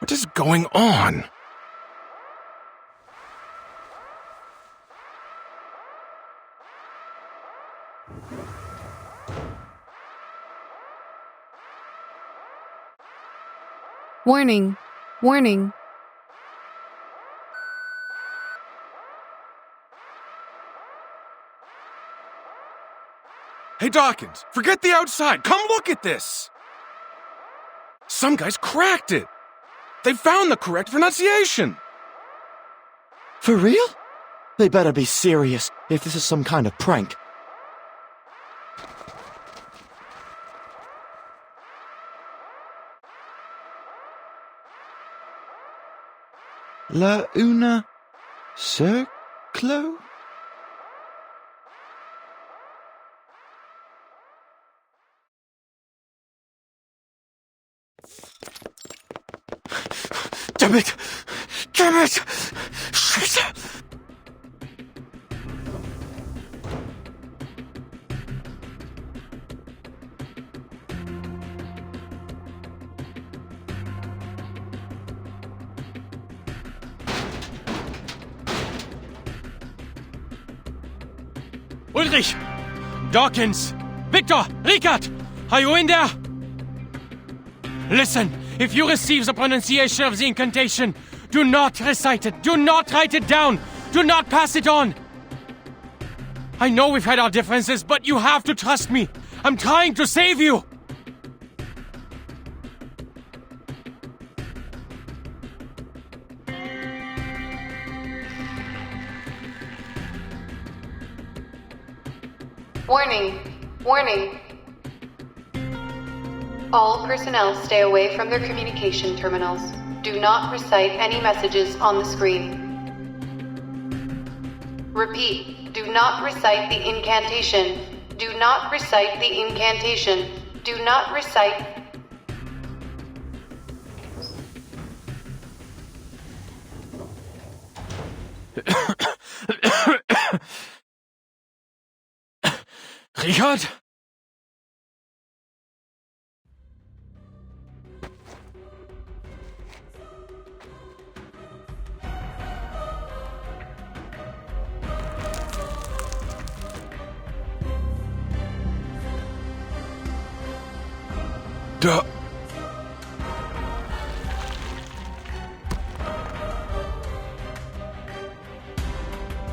What is going on? Warning. Warning. Hey, Dawkins, forget the outside. Come look at this. Some guys cracked it. They found the correct pronunciation. For real? They better be serious if this is some kind of prank. La una circlo? Damn it! Damn it! Shit! Ulrich! Dawkins! Victor! Ricard! Are you in there? Listen, if you receive the pronunciation of the incantation, do not recite it. Do not write it down. Do not pass it on. I know we've had our differences, but you have to trust me. I'm trying to save you. Warning. Warning. All personnel stay away from their communication terminals. Do not recite any messages on the screen. Repeat, do not recite the incantation. Do not recite the incantation. Do not recite... Richard? Duh.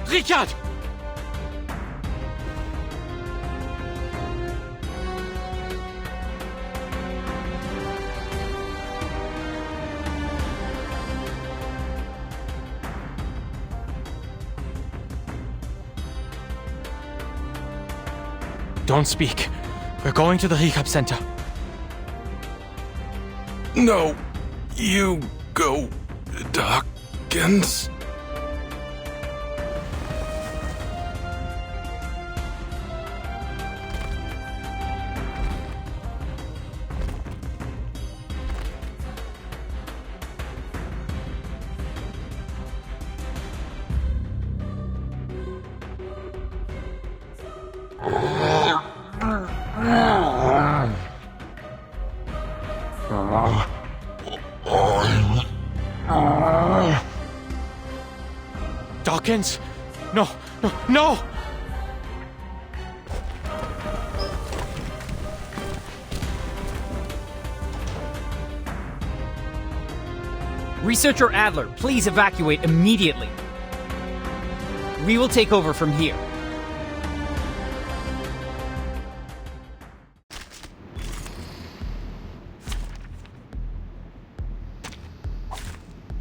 Richard! Don't speak. We're going to the recap center. No, you go, Dawkins. Dawkins! No, no, no! Researcher Adler, please evacuate immediately. We will take over from here.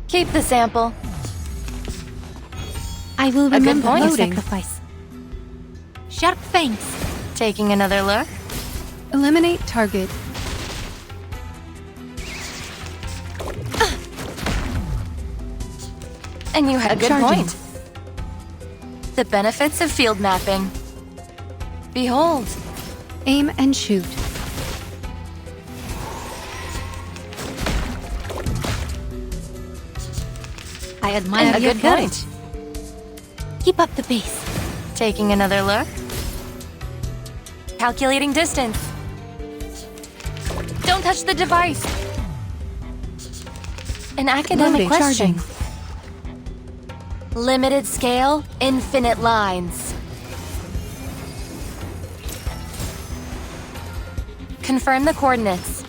Keep the sample. I will A good remember point. your sacrifice. Sharp fangs. Taking another look? Eliminate target. And you had a good Charging. point. The benefits of field mapping. Behold. Aim and shoot. I admire A your good courage. point. Keep up the pace. Taking another look? Calculating distance. Don't touch the device. An academic Loading. question. Charging. Limited scale, infinite lines. Confirm the coordinates.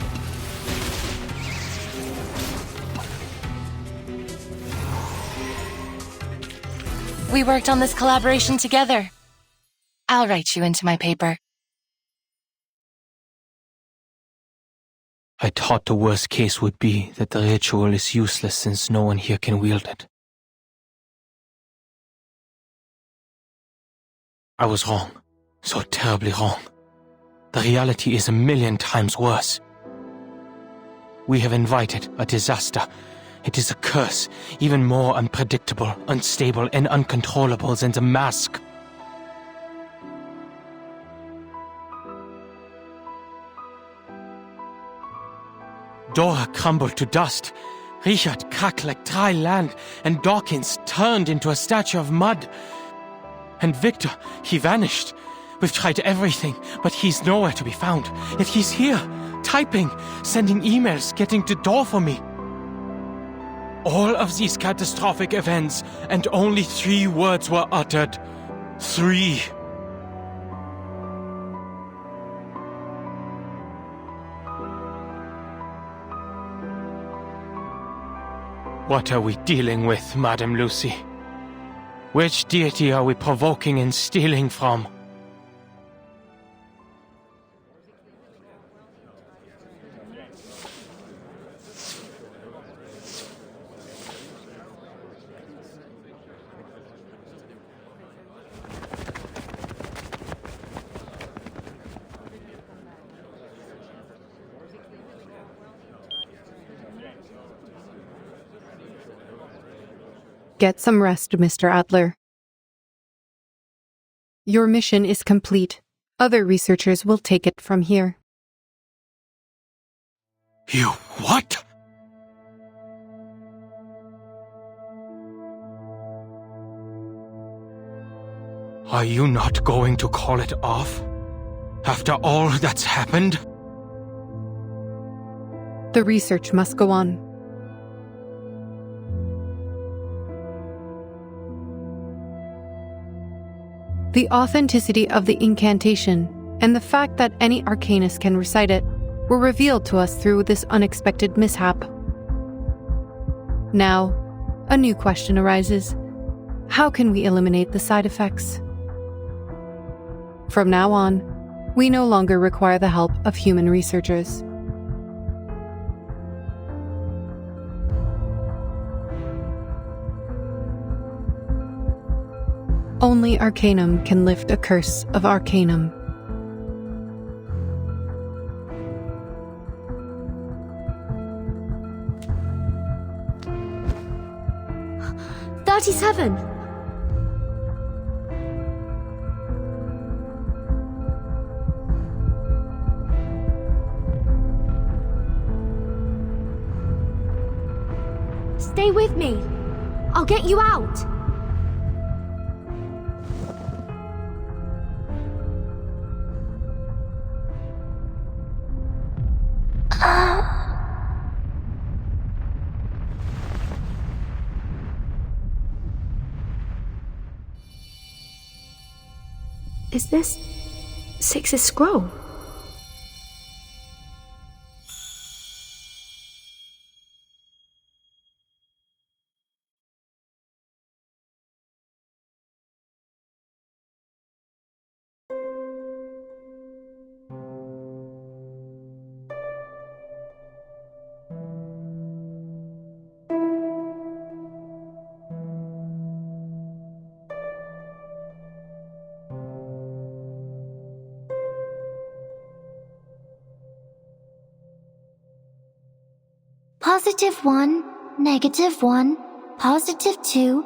We worked on this collaboration together. I'll write you into my paper. I thought the worst case would be that the ritual is useless since no one here can wield it. I was wrong. So terribly wrong. The reality is 1,000,000 times worse. We have invited a disaster. It is a curse, even more unpredictable, unstable, and uncontrollable than the mask. Dora crumbled to dust. Richard cracked like dry land, and Dawkins turned into a statue of mud. And Victor, he vanished. We've tried everything, but he's nowhere to be found. Yet he's here, typing, sending emails, getting to door for me. All of these catastrophic events, and only 3 words were uttered. 3. What are we dealing with, Madame Lucy? Which deity are we provoking and stealing from? Get some rest, Mr. Adler. Your mission is complete. Other researchers will take it from here. You what? Are you not going to call it off? After all that's happened? The research must go on. The authenticity of the incantation and the fact that any arcanist can recite it were revealed to us through this unexpected mishap. Now, a new question arises. How can we eliminate the side effects? From now on, we no longer require the help of human researchers. Only Arcanum can lift a curse of Arcanum. "37! Stay with me. I'll get you out. Is this Six's scroll? +1, -1, +2,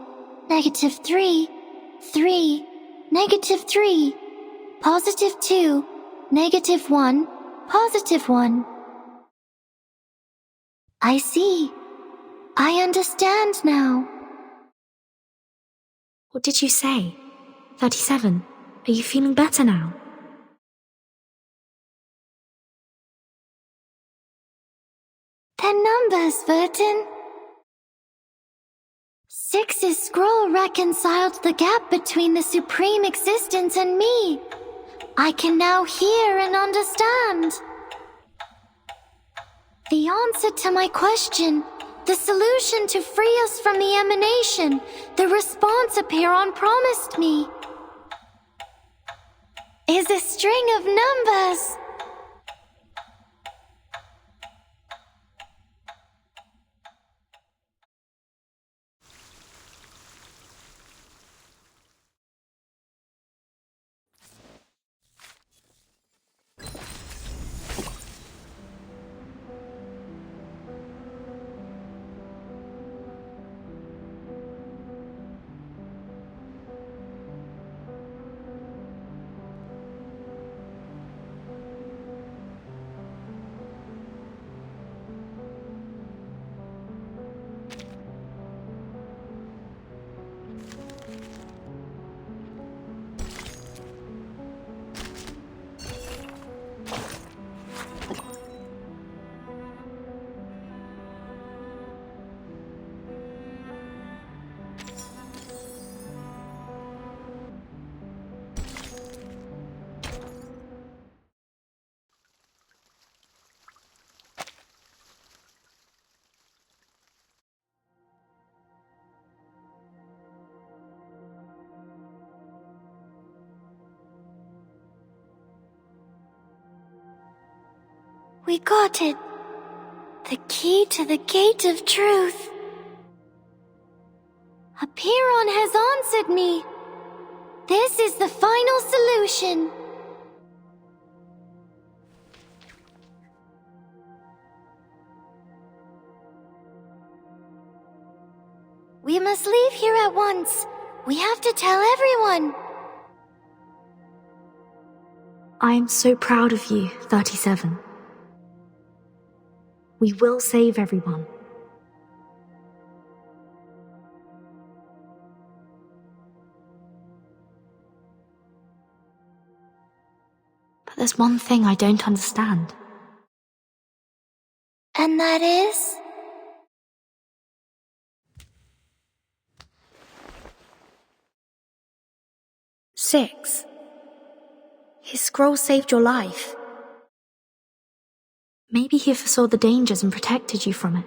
-3, 3, -3, +2, -1, +1. I see. I understand now. What did you say? 37. Are you feeling better now? They're numbers, Vertin. Six's scroll reconciled the gap between the Supreme Existence and me. I can now hear and understand. The answer to my question, the solution to free us from the emanation, the response Apiron promised me, is a string of numbers. We got it. The key to the gate of truth. Apiron has answered me. This is the final solution. We must leave here at once. We have to tell everyone. I am so proud of you, 37. We will save everyone. But there's one thing I don't understand. And that is? Six. His scroll saved your life. Maybe he foresaw the dangers and protected you from it,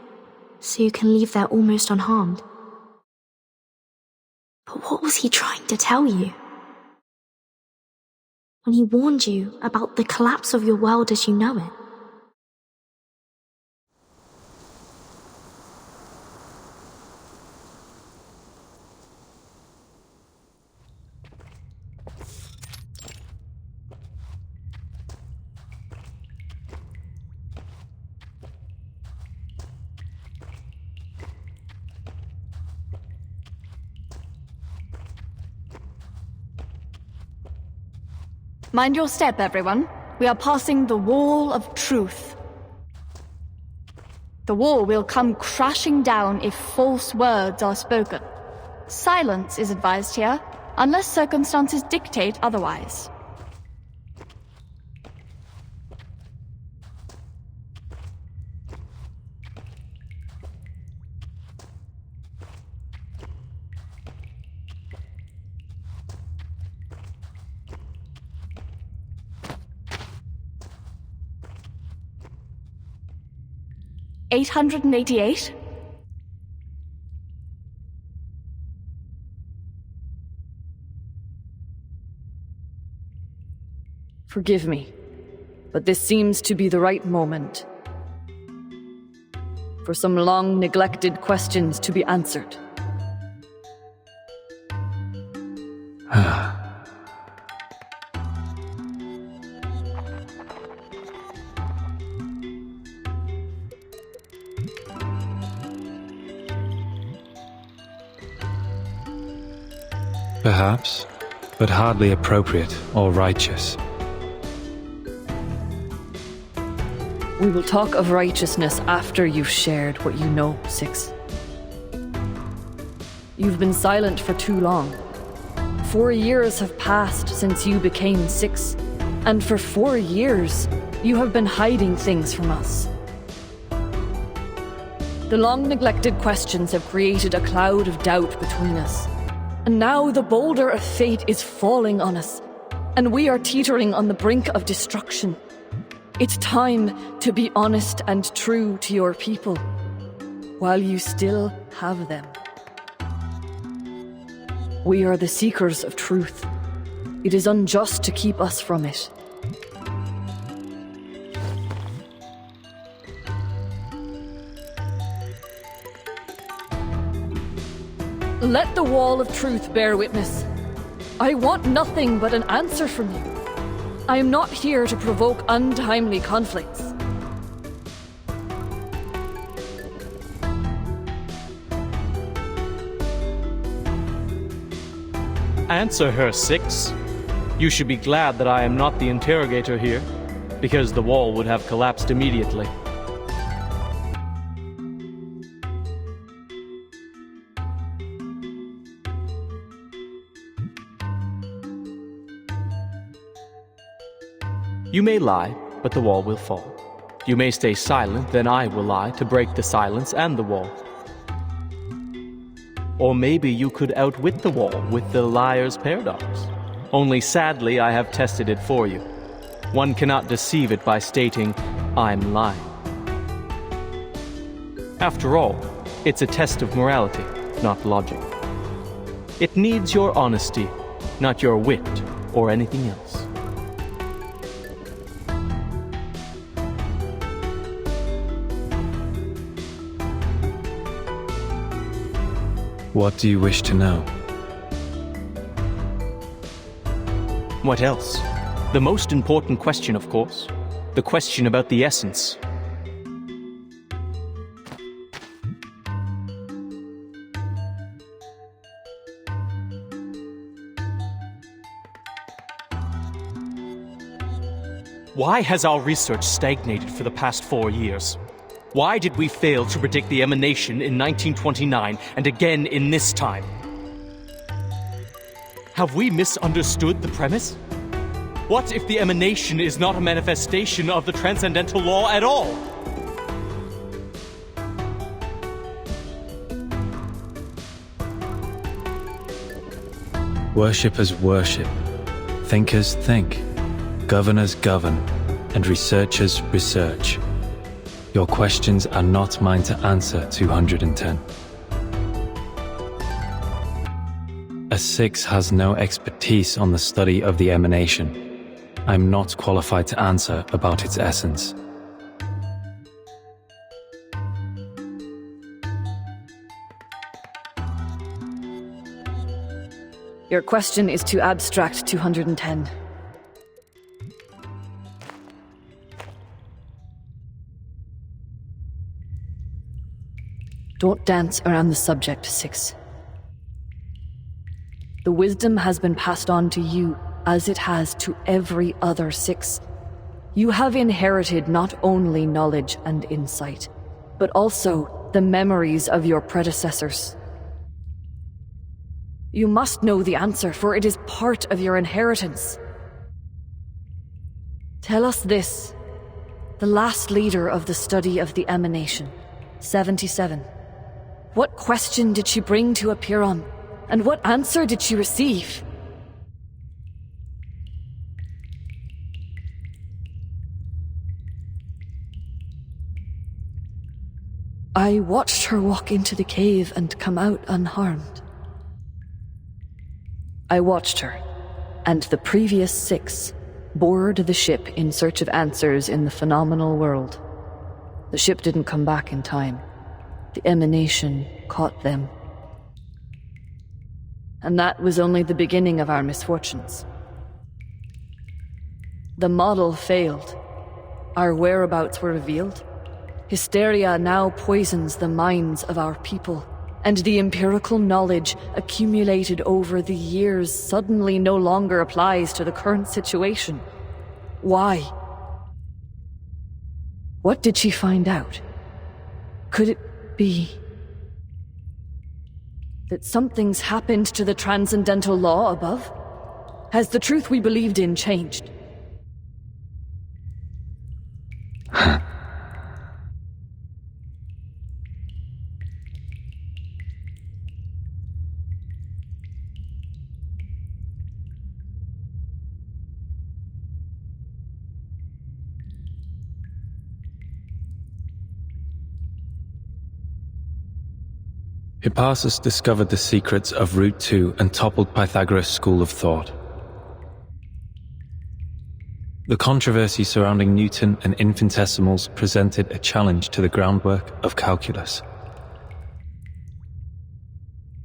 so you can leave there almost unharmed. But what was he trying to tell you? When he warned you about the collapse of your world as you know it? Mind your step, everyone. We are passing the Wall of Truth. The wall will come crashing down if false words are spoken. Silence is advised here, unless circumstances dictate otherwise. $888? Forgive me, but this seems to be the right moment for some long-neglected questions to be answered. Perhaps, but hardly appropriate or righteous. We will talk of righteousness after you've shared what you know, Six. You've been silent for too long. 4 years have passed since you became Six, and for 4 years, you have been hiding things from us. The long-neglected questions have created a cloud of doubt between us. And now the boulder of fate is falling on us, and we are teetering on the brink of destruction. It's time to be honest and true to your people, while you still have them. We are the seekers of truth. It is unjust to keep us from it. Let the wall of truth bear witness. I want nothing but an answer from you. I am not here to provoke untimely conflicts. Answer her, Six. You should be glad that I am not the interrogator here, because the wall would have collapsed immediately. You may lie, but the wall will fall. You may stay silent, then I will lie to break the silence and the wall. Or maybe you could outwit the wall with the liar's paradox. Only sadly, I have tested it for you. One cannot deceive it by stating, I'm lying. After all, it's a test of morality, not logic. It needs your honesty, not your wit or anything else. What do you wish to know? What else? The most important question, of course. The question about the essence. Why has our research stagnated for the past 4 years? Why did we fail to predict the emanation in 1929 and again in this time? Have we misunderstood the premise? What if the emanation is not a manifestation of the transcendental law at all? Worshippers worship, thinkers think, governors govern, and researchers research. Your questions are not mine to answer, 210. A Six has no expertise on the study of the emanation. I'm not qualified to answer about its essence. Your question is too abstract, 210. Don't dance around the subject, Six. The wisdom has been passed on to you, as it has to every other Six. You have inherited not only knowledge and insight, but also the memories of your predecessors. You must know the answer, for it is part of your inheritance. Tell us this, the last leader of the study of the emanation, 77. What question did she bring to Apiron, and what answer did she receive? I watched her walk into the cave and come out unharmed. I watched her, and the previous 6 boarded the ship in search of answers in the phenomenal world. The ship didn't come back in time. The emanation caught them. And that was only the beginning of our misfortunes. The model failed. Our whereabouts were revealed. Hysteria now poisons the minds of our people, and the empirical knowledge accumulated over the years suddenly no longer applies to the current situation. Why? What did she find out? Could it be that something's happened to the transcendental law above? Has the truth we believed in changed? Hippasus discovered the secrets of Route 2 and toppled Pythagoras' school of thought. The controversy surrounding Newton and infinitesimals presented a challenge to the groundwork of calculus.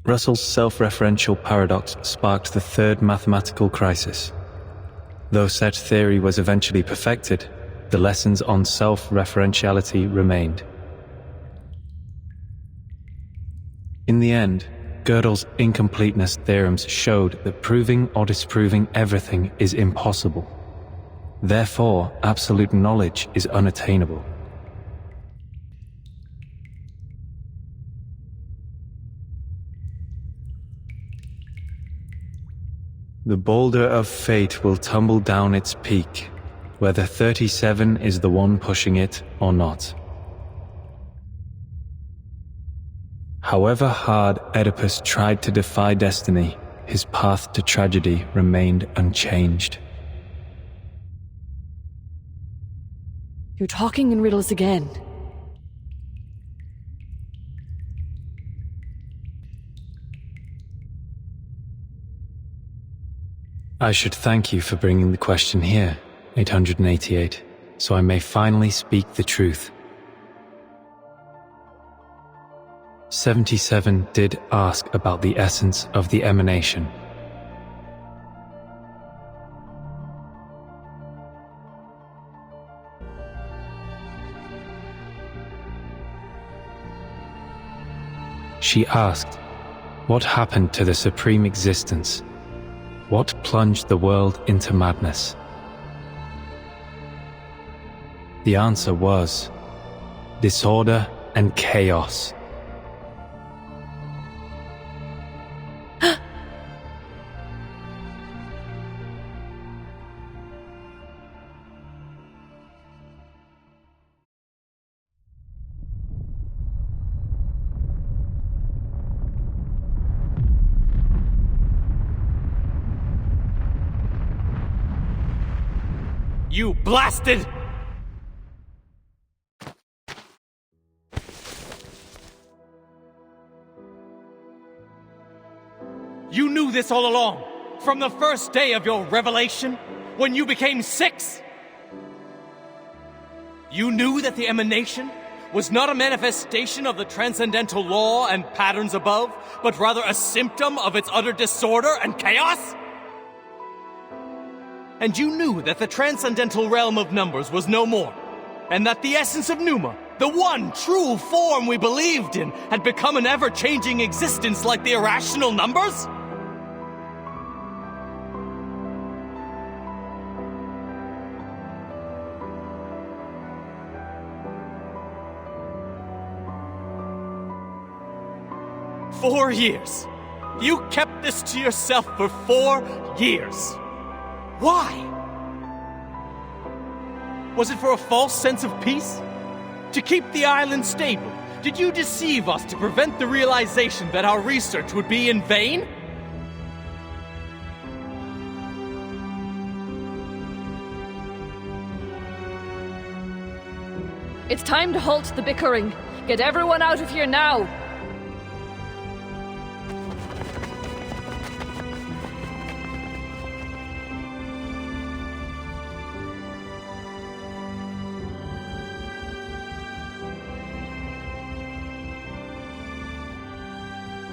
Russell's self-referential paradox sparked the third mathematical crisis. Though such theory was eventually perfected, the lessons on self-referentiality remained. In the end, Gödel's incompleteness theorems showed that proving or disproving everything is impossible. Therefore, absolute knowledge is unattainable. The boulder of fate will tumble down its peak, whether 37 is the one pushing it or not. However hard Oedipus tried to defy destiny, his path to tragedy remained unchanged. You're talking in riddles again. I should thank you for bringing the question here, 888, so I may finally speak the truth. 77 did ask about the essence of the emanation. She asked, what happened to the supreme existence? What plunged the world into madness? The answer was disorder and chaos. You blasted! You knew this all along, from the first day of your revelation, when you became 6? You knew that the emanation was not a manifestation of the transcendental law and patterns above, but rather a symptom of its utter disorder and chaos? And you knew that the transcendental realm of numbers was no more, and that the essence of Pneuma, the one true form we believed in, had become an ever-changing existence like the irrational numbers? "4 years. You kept this to yourself for 4 years. Why? Was it for a false sense of peace? To keep the island stable? Did you deceive us to prevent the realization that our research would be in vain?" It's time to halt the bickering. Get everyone out of here now!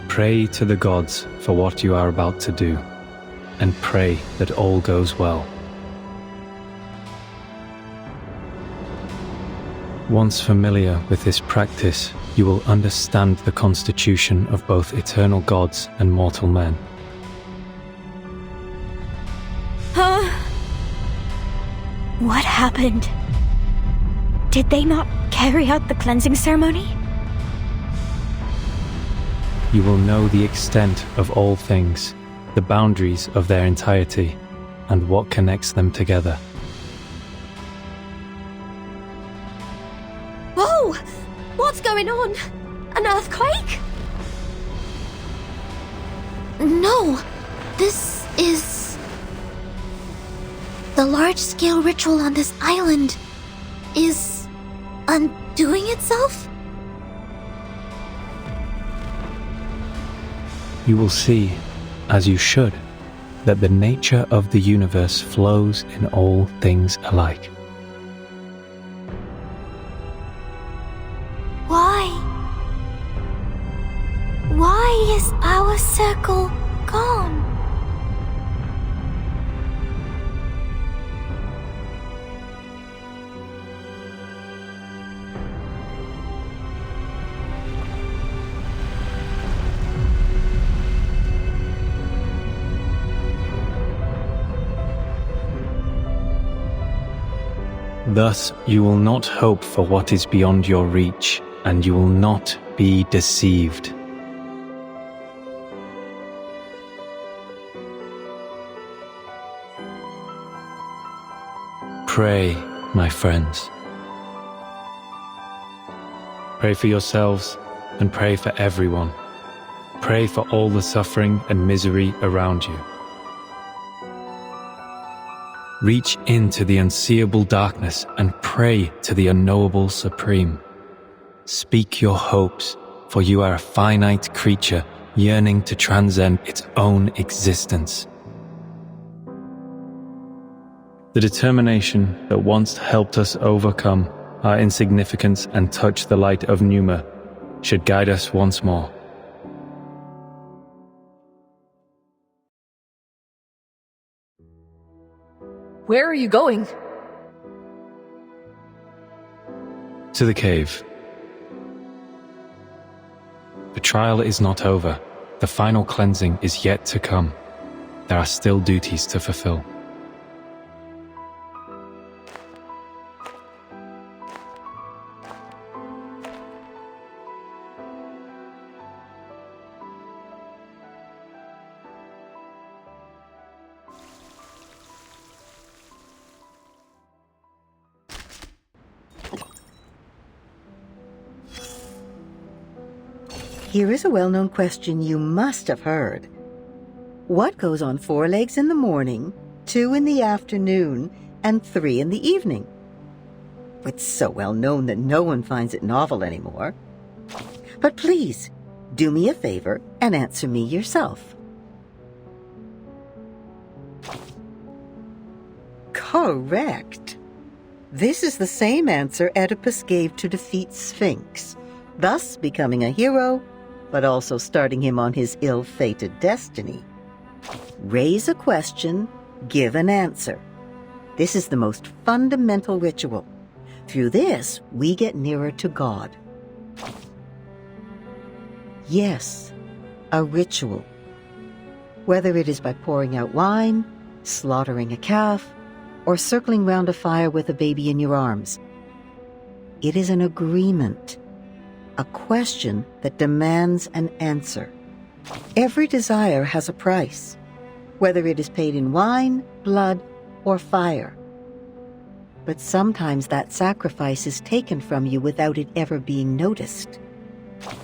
Pray to the gods for what you are about to do, and pray that all goes well. Once familiar with this practice, you will understand the constitution of both eternal gods and mortal men. Huh? What happened? Did they not carry out the cleansing ceremony? You will know the extent of all things, the boundaries of their entirety, and what connects them together. Whoa! What's going on? An earthquake? No, this is... The large-scale ritual on this island is undoing itself? you will see, as you should, that the nature of the universe flows in all things alike. Why is our circle gone? Thus you will not hope for what is beyond your reach, and you will not be deceived. Pray, my friends. Pray for yourselves and pray for everyone. Pray for all the suffering and misery around you. Reach into the unseeable darkness and pray to the unknowable Supreme. Speak your hopes, for you are a finite creature yearning to transcend its own existence. The determination that once helped us overcome our insignificance and touch the light of Pneuma should guide us once more. Where are you going? To the cave. The trial is not over. The final cleansing is yet to come. There are still duties to fulfill. Here is a well-known question you must have heard. What goes on 4 legs in the morning, 2 in the afternoon, and 3 in the evening? It's so well known that no one finds it novel anymore. But please, do me a favor and answer me yourself. Correct. This is the same answer Oedipus gave to defeat Sphinx, thus becoming a hero, but also starting him on his ill-fated destiny. Raise a question, give an answer. This is the most fundamental ritual. Through this, we get nearer to God. Yes, a ritual. Whether it is by pouring out wine, slaughtering a calf, or circling round a fire with a baby in your arms. It is an agreement. A question that demands an answer. Every desire has a price, whether it is paid in wine, blood, or fire. But sometimes that sacrifice is taken from you without it ever being noticed.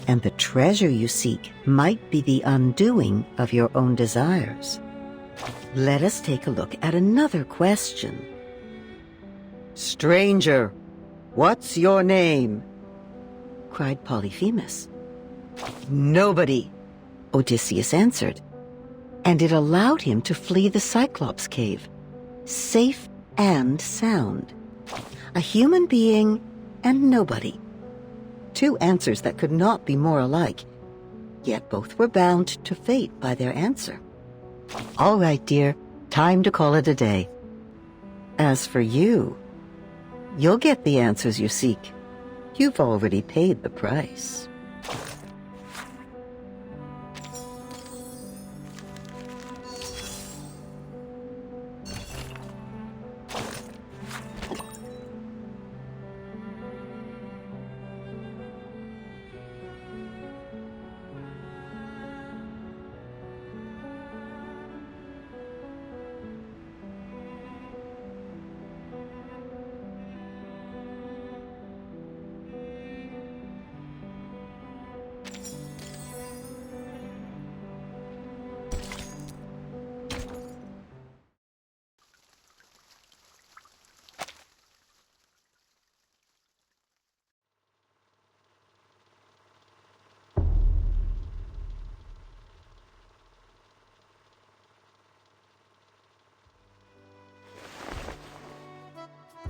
And the treasure you seek might be the undoing of your own desires. Let us take a look at another question. Stranger, what's your name? Cried Polyphemus. Nobody, Odysseus answered, and it allowed him to flee the Cyclops cave, safe and sound. A human being and nobody. 2 answers that could not be more alike, yet both were bound to fate by their answer. All right, dear, time to call it a day. As for you, you'll get the answers you seek. You've already paid the price.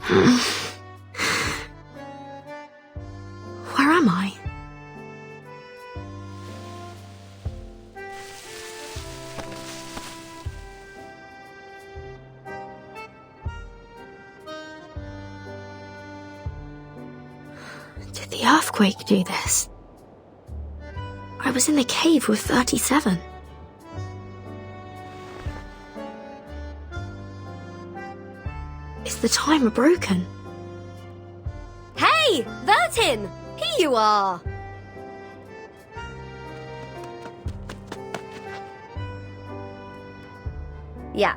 Where am I? Did the earthquake do this? I was in the cave with 37. Is the timer broken? Hey, Vertin! Here you are! Yeah.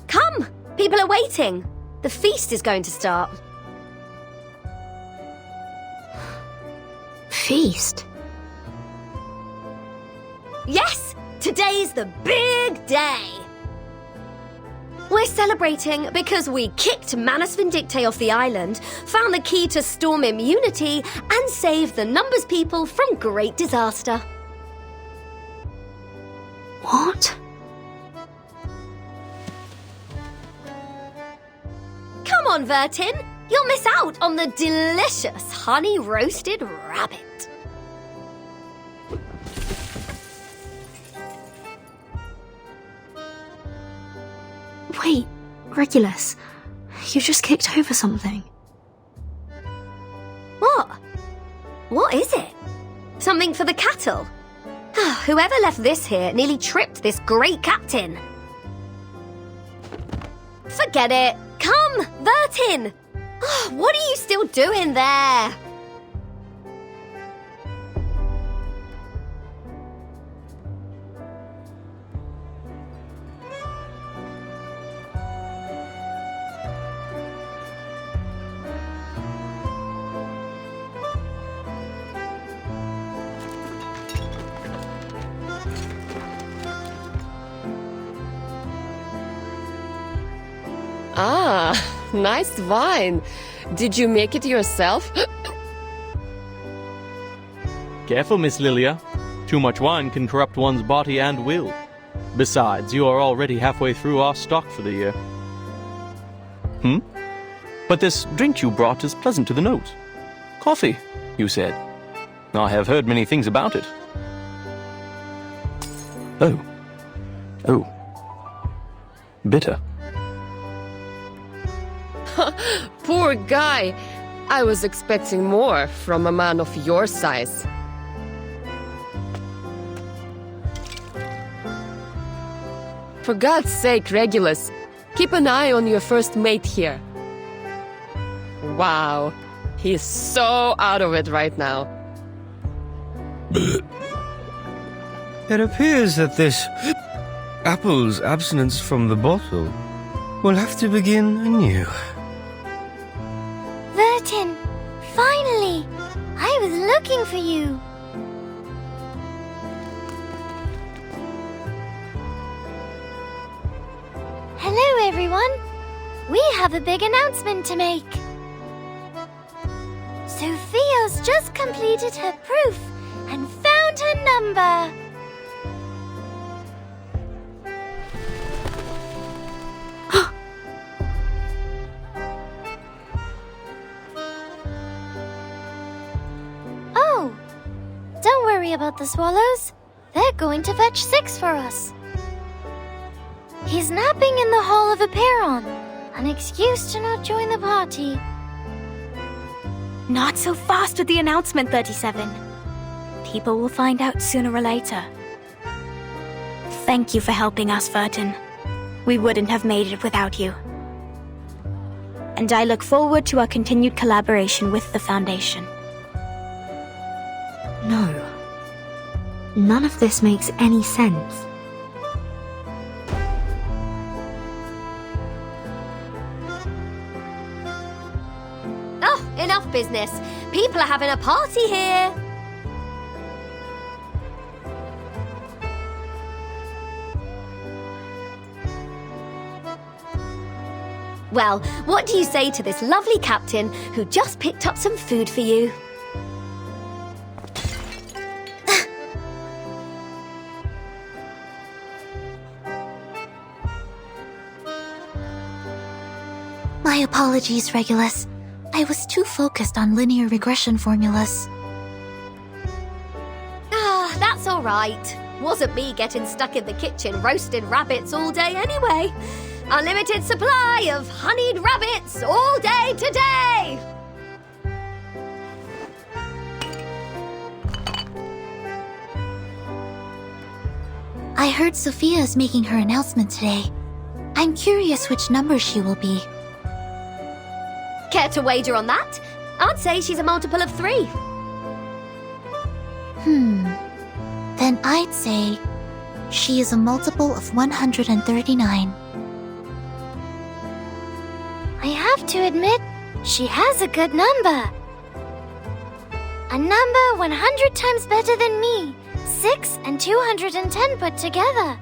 Come! People are waiting. The feast is going to start. Feast? Yes! Today's the big day! We're celebrating because we kicked Manus Vindictae off the island, found the key to storm immunity, and saved the Numbers people from great disaster. What? Come on, Vertin! You'll miss out on the delicious honey-roasted rabbit. Wait, Regulus, you just kicked over something. What? What is it? Something for the cattle? Whoever left this here nearly tripped this great captain. Forget it. Come, Vertin! What are you still doing there? Ah, nice wine. Did you make it yourself? Careful, Miss Lilia. Too much wine can corrupt one's body and will. Besides, you are already halfway through our stock for the year. But this drink you brought is pleasant to the nose. Coffee, you said. I have heard many things about it. Oh. Bitter. Poor guy. I was expecting more from a man of your size. For God's sake, Regulus, keep an eye on your first mate here. Wow, he's so out of it right now. It appears that this apple's abstinence from the bottle will have to begin anew. Vertin, finally! I was looking for you. Hello, everyone. We have a big announcement to make. Sophia's just completed her proof and found her number. Oh, don't worry about the swallows. They're going to fetch 6 for us. He's napping in the Hall of Aperon, an excuse to not join the party. Not so fast with the announcement, 37. People will find out sooner or later. Thank you for helping us, Vertin. We wouldn't have made it without you. And I look forward to our continued collaboration with the Foundation. No. None of this makes any sense. Oh, enough business. People are having a party here. Well, what do you say to this lovely captain who just picked up some food for you? My apologies, Regulus. I was too focused on linear regression formulas. That's alright. Wasn't me getting stuck in the kitchen roasting rabbits all day anyway. Unlimited supply of honeyed rabbits all day today! I heard Sophia is making her announcement today. I'm curious which number she will be. Care to wager on that? I'd say she's a multiple of 3. Then I'd say she is a multiple of 139. I have to admit, she has a good number. A number 100 times better than me. 6 and 210 put together.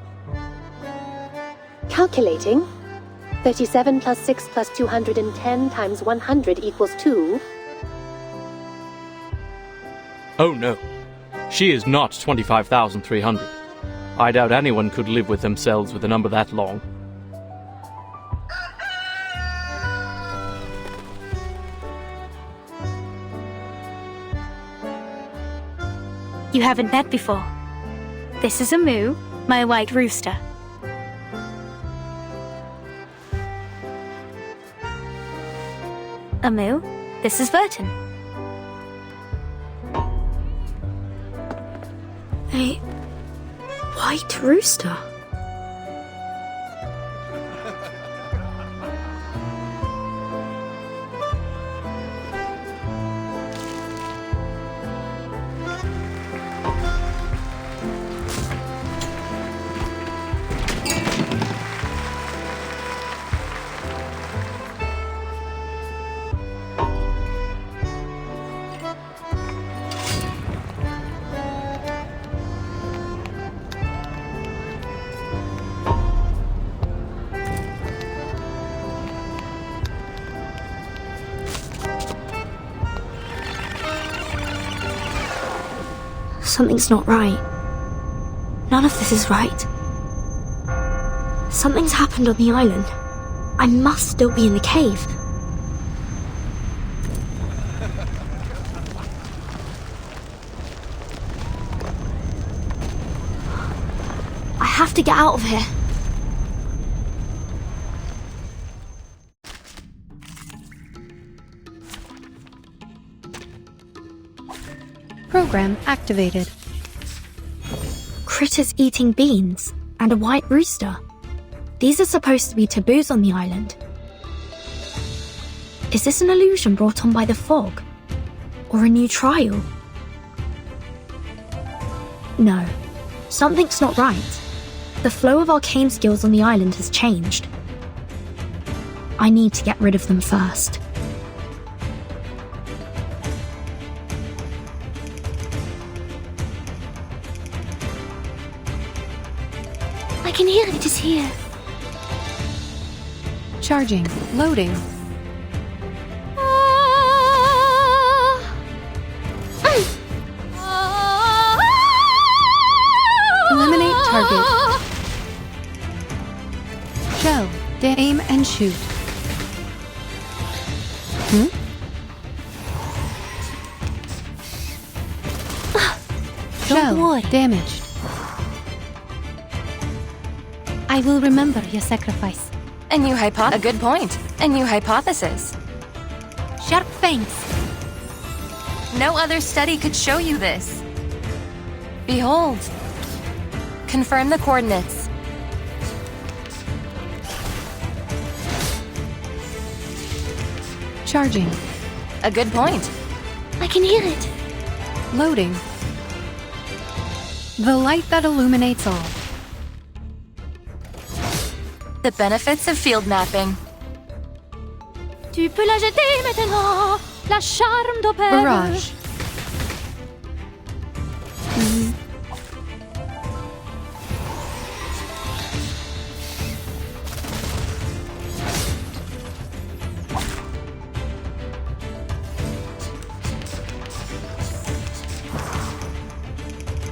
Calculating. 37 plus 6 plus 210 times 100 equals 2. Oh no. She is not 25,300. I doubt anyone could live with themselves with a number that long. You haven't met before. This is Amu, my white rooster. Amu, this is Verton. A white rooster? Something's not right. None of this is right. Something's happened on the island. I must still be in the cave. I have to get out of here. Program activated. Critters eating beans and a white rooster. These are supposed to be taboos on the island. Is this an illusion brought on by the fog? Or a new trial? No, something's not right. The flow of arcane skills on the island has changed. I need to get rid of them first. I can hear it is here. Charging. Loading. Eliminate target. Shell. Aim and shoot. Shell. Damaged. I will remember your sacrifice. A good point. A new hypothesis. Sharp fangs. No other study could show you this. Behold. Confirm the coordinates. Charging. A good point. I can hear it. Loading. The light that illuminates all. The benefits of field mapping. Tu peux la jeter maintenant, la charme d'opère. Barrage.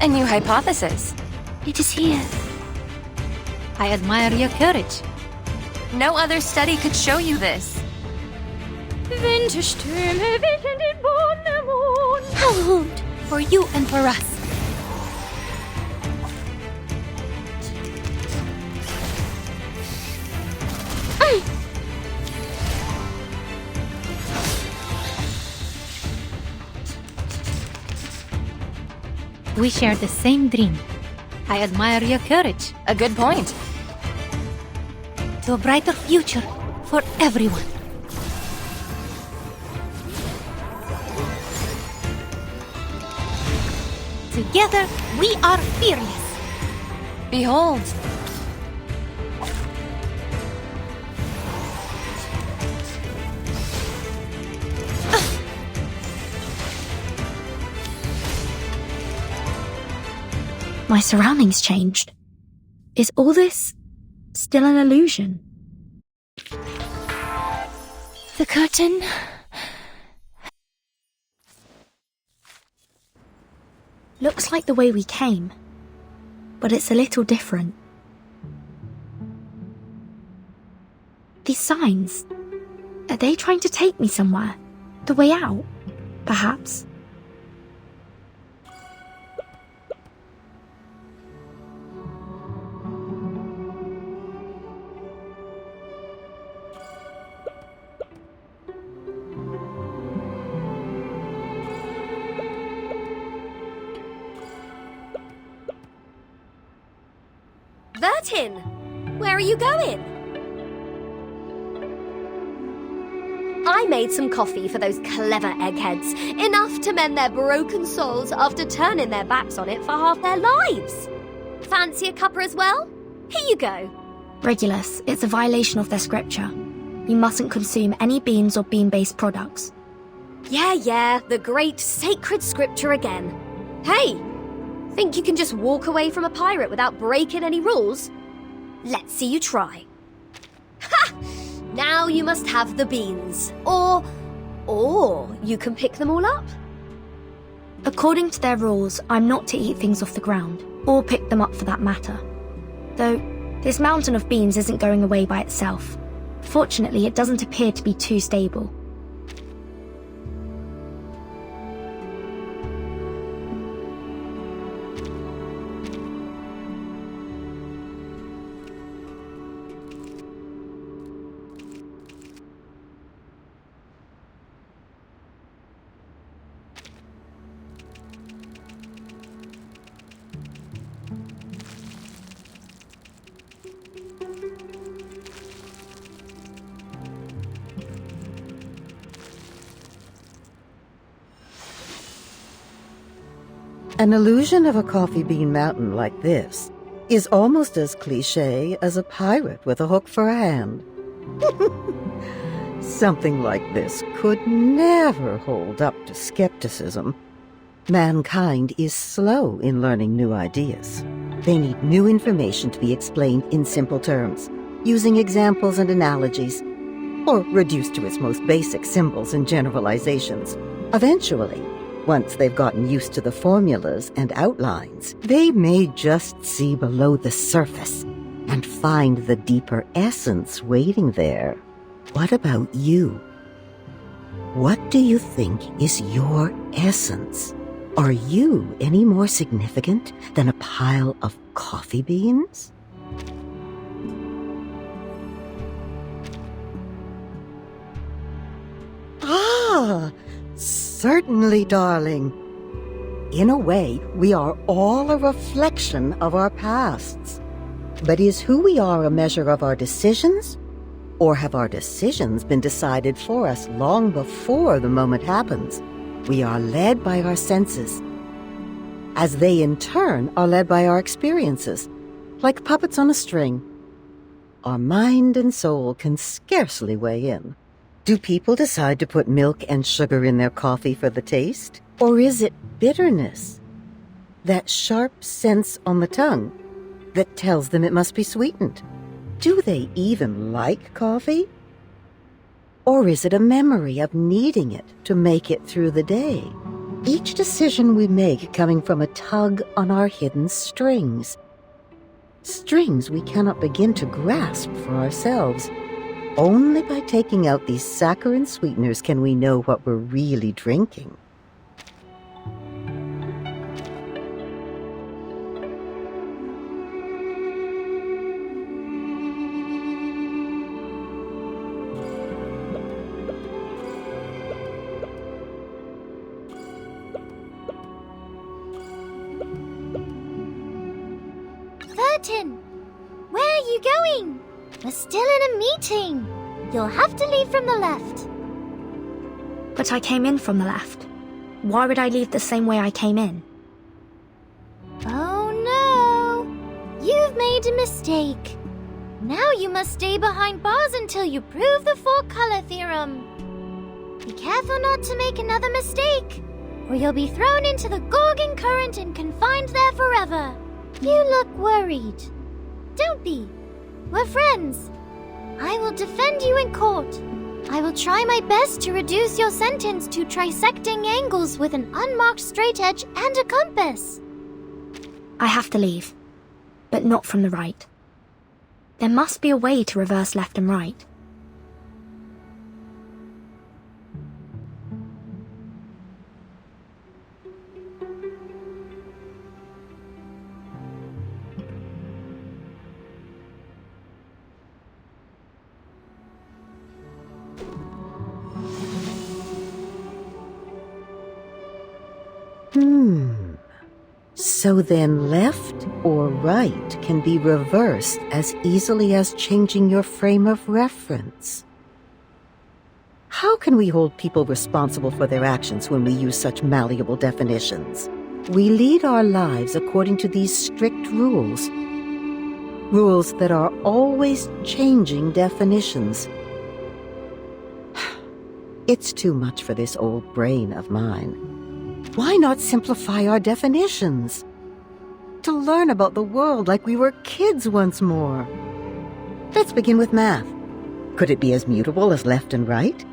A new hypothesis. It is here. I admire your courage. No other study could show you this. Winterstürme wehen den Mond. How hoot for you and for us. We share the same dream. I admire your courage. A good point. To a brighter future for everyone. Together, we are fearless. Behold. My surroundings changed. Is all this still an illusion? The curtain. Looks like the way we came, but it's a little different. These signs, are they trying to take me somewhere? The way out, perhaps? Vertin, where are you going? I made some coffee for those clever eggheads, enough to mend their broken souls after turning their backs on it for half their lives. Fancy a cuppa as well? Here you go. Regulus, it's a violation of their scripture. You mustn't consume any beans or bean-based products. Yeah, the great sacred scripture again. Hey! Think you can just walk away from a pirate without breaking any rules? Let's see you try. Ha! Now you must have the beans. Or you can pick them all up. According to their rules, I'm not to eat things off the ground, or pick them up for that matter. Though, this mountain of beans isn't going away by itself. Fortunately, it doesn't appear to be too stable. An illusion of a coffee bean mountain like this is almost as cliché as a pirate with a hook for a hand. Something like this could never hold up to skepticism. Mankind is slow in learning new ideas. They need new information to be explained in simple terms, using examples and analogies, or reduced to its most basic symbols and generalizations. Eventually, once they've gotten used to the formulas and outlines, they may just see below the surface and find the deeper essence waiting there. What about you? What do you think is your essence? Are you any more significant than a pile of coffee beans? Ah! Certainly, darling. In a way, we are all a reflection of our pasts. But is who we are a measure of our decisions? Or have our decisions been decided for us long before the moment happens? We are led by our senses, as they in turn are led by our experiences, like puppets on a string. Our mind and soul can scarcely weigh in. Do people decide to put milk and sugar in their coffee for the taste? Or is it bitterness? That sharp sense on the tongue that tells them it must be sweetened? Do they even like coffee? Or is it a memory of needing it to make it through the day? Each decision we make coming from a tug on our hidden strings. Strings we cannot begin to grasp for ourselves. Only by taking out these saccharine sweeteners can we know what we're really drinking. Vertin! Where are you going? We're still in a meeting. You'll have to leave from the left. But I came in from the left. Why would I leave the same way I came in? Oh no! You've made a mistake. Now you must stay behind bars until you prove the four-color theorem. Be careful not to make another mistake, or you'll be thrown into the Gorgon current and confined there forever. You look worried. Don't be. We're friends. I will defend you in court. I will try my best to reduce your sentence to trisecting angles with an unmarked straight edge and a compass. I have to leave, but not from the right. There must be a way to reverse left and right. So then left or right can be reversed as easily as changing your frame of reference. How can we hold people responsible for their actions when we use such malleable definitions? We lead our lives according to these strict rules. Rules that are always changing definitions. It's too much for this old brain of mine. Why not simplify our definitions? To learn about the world like we were kids once more. Let's begin with math. Could it be as mutable as left and right?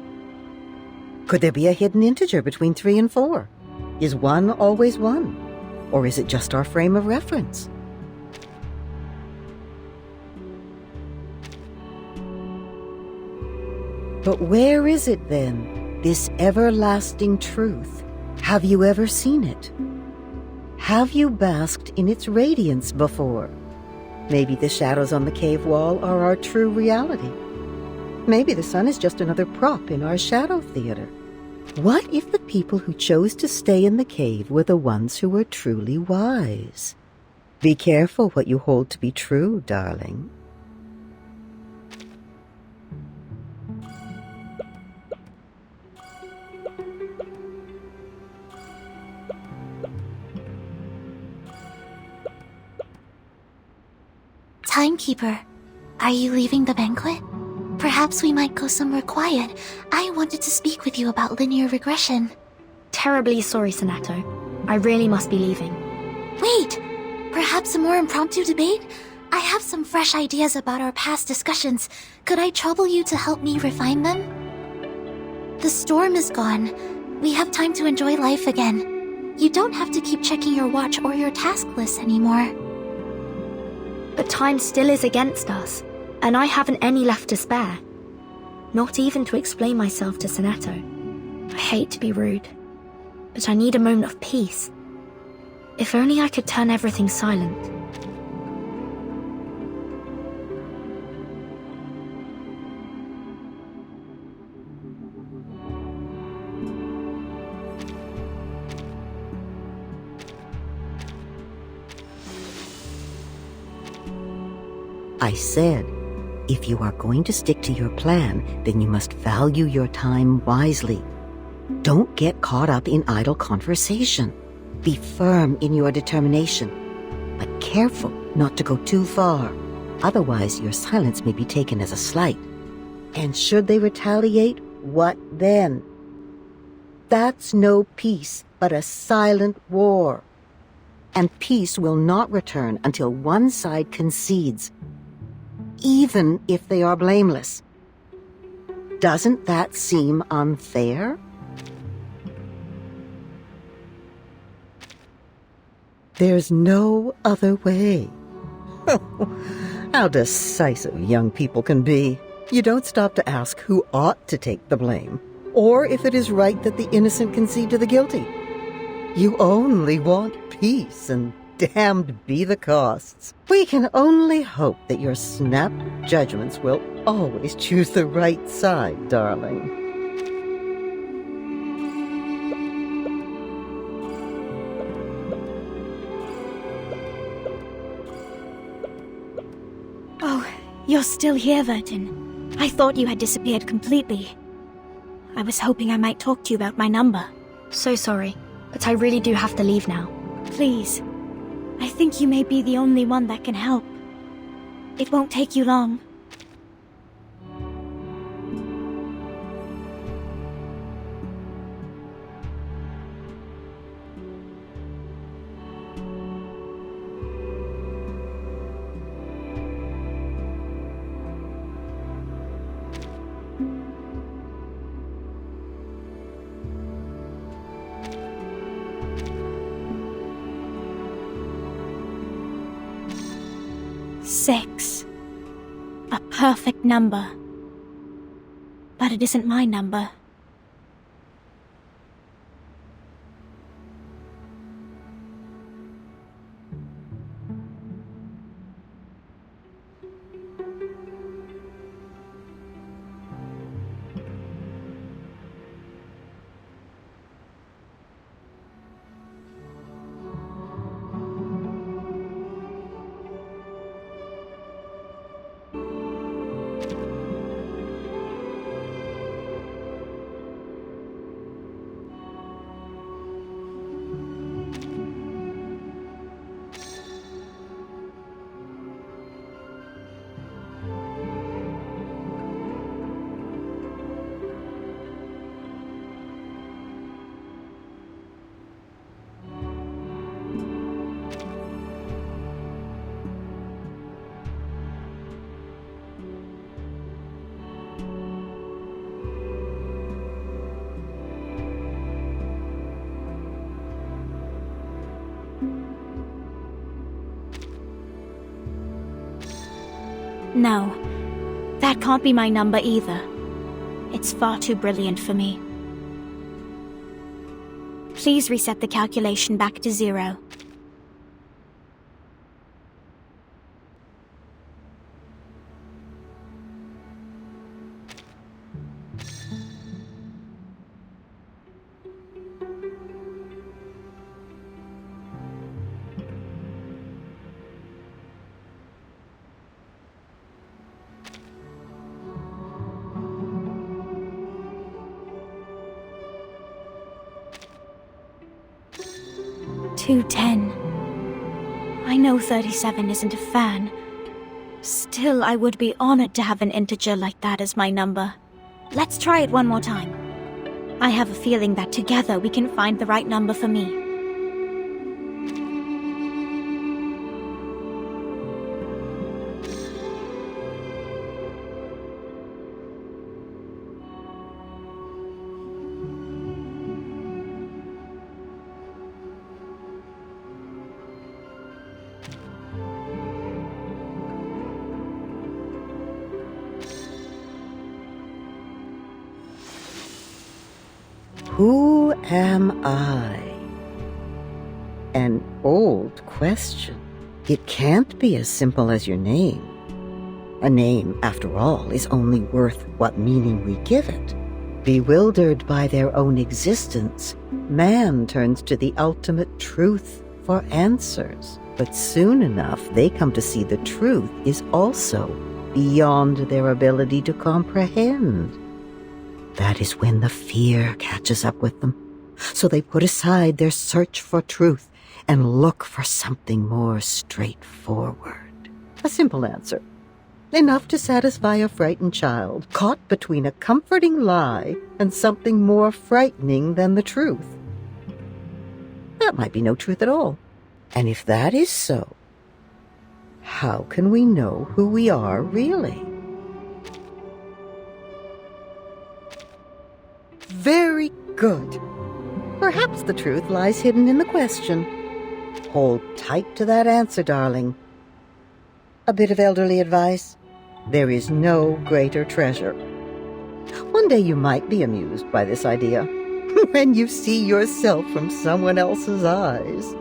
Could there be a hidden integer between 3 and 4? Is 1 always 1? Or is it just our frame of reference? But where is it then, this everlasting truth? Have you ever seen it? Have you basked in its radiance before? Maybe the shadows on the cave wall are our true reality. Maybe the sun is just another prop in our shadow theater. What if the people who chose to stay in the cave were the ones who were truly wise? Be careful what you hold to be true, darling. Timekeeper, are you leaving the banquet? Perhaps we might go somewhere quiet. I wanted to speak with you about linear regression. Terribly sorry, Sonato. I really must be leaving. Wait! Perhaps a more impromptu debate? I have some fresh ideas about our past discussions. Could I trouble you to help me refine them? The storm is gone. We have time to enjoy life again. You don't have to keep checking your watch or your task list anymore. But time still is against us, and I haven't any left to spare. Not even to explain myself to Sonato. I hate to be rude, but I need a moment of peace. If only I could turn everything silent. I said, if you are going to stick to your plan, then you must value your time wisely. Don't get caught up in idle conversation. Be firm in your determination, but careful not to go too far. Otherwise, your silence may be taken as a slight. And should they retaliate, what then? That's no peace, but a silent war. And peace will not return until one side concedes, even if they are blameless. Doesn't that seem unfair? There's no other way. How decisive young people can be. You don't stop to ask who ought to take the blame, or if it is right that the innocent concede to the guilty. You only want peace, and damned be the costs. We can only hope that your snap judgments will always choose the right side, darling. Oh, you're still here, Vertin. I thought you had disappeared completely. I was hoping I might talk to you about my number. So sorry, but I really do have to leave now. Please. I think you may be the only one that can help. It won't take you long. Six. A perfect number. But it isn't my number. No, that can't be my number either. It's far too brilliant for me. Please reset the calculation back to 0. $2.10. I know 37 isn't a fan. Still, I would be honored to have an integer like that as my number. Let's try it one more time. I have a feeling that together we can find the right number for me. Who am I? An old question. It can't be as simple as your name. A name, after all, is only worth what meaning we give it. Bewildered by their own existence, man turns to the ultimate truth for answers. But soon enough, they come to see the truth is also beyond their ability to comprehend. That is when the fear catches up with them. So they put aside their search for truth and look for something more straightforward. A simple answer. Enough to satisfy a frightened child, caught between a comforting lie and something more frightening than the truth. That might be no truth at all. And if that is so, how can we know who we are really? Very good. Perhaps the truth lies hidden in the question. Hold tight to that answer, darling. A bit of elderly advice. There is no greater treasure. One day you might be amused by this idea, when you see yourself from someone else's eyes.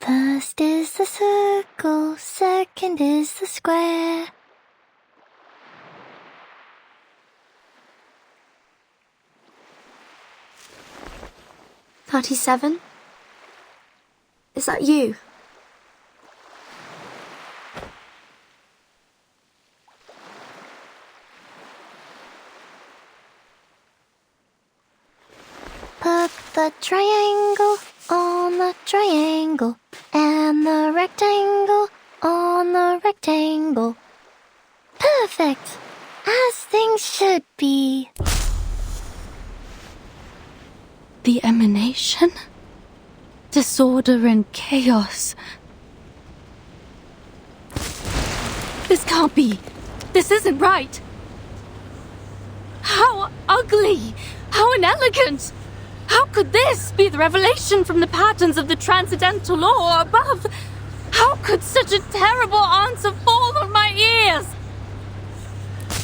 First is the circle, second is the square. "37? Is that you?" Put the triangle on the triangle, and the rectangle on the rectangle. Perfect! As things should be. The emanation? Disorder and chaos. This can't be. This isn't right. How ugly! How inelegant! How could this be the revelation from the patterns of the transcendental law above? How could such a terrible answer fall on my ears?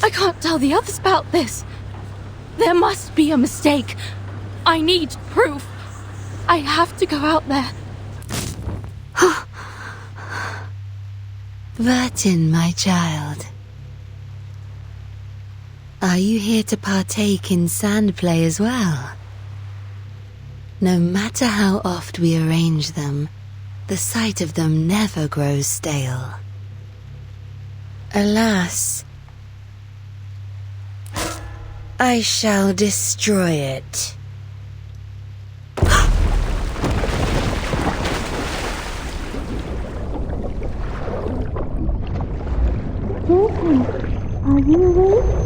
I can't tell the others about this. There must be a mistake. I need proof. I have to go out there. Vertin, my child. Are you here to partake in sand play as well? No matter how oft we arrange them, the sight of them never grows stale. Alas, I shall destroy it. Are you awake?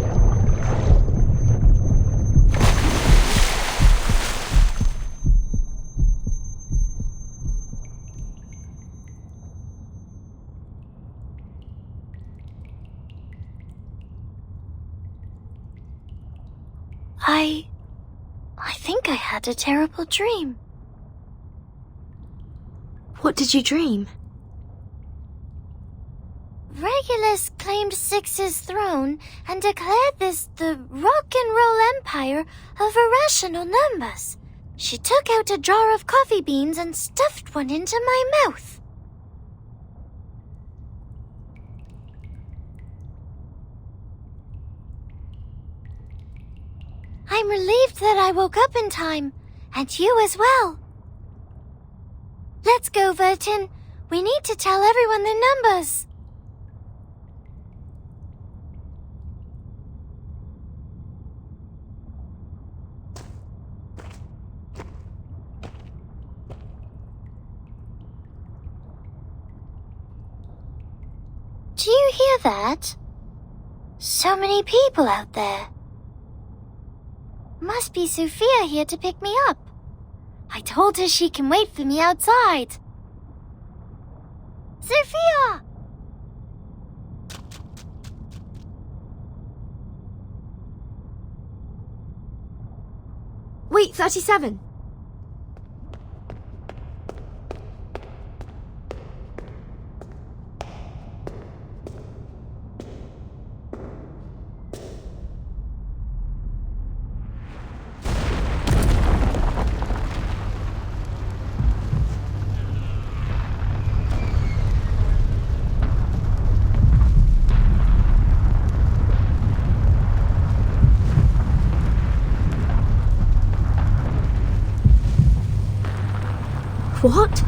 I think I had a terrible dream. What did you dream? Regulus claimed Six's throne and declared this the rock and roll empire of irrational numbers. She took out a jar of coffee beans and stuffed one into my mouth. I'm relieved that I woke up in time, and you as well. Let's go, Vertin. We need to tell everyone the numbers. Do you hear that? So many people out there. Must be Sophia here to pick me up. I told her she can wait for me outside. Sophia! Wait, 37. What?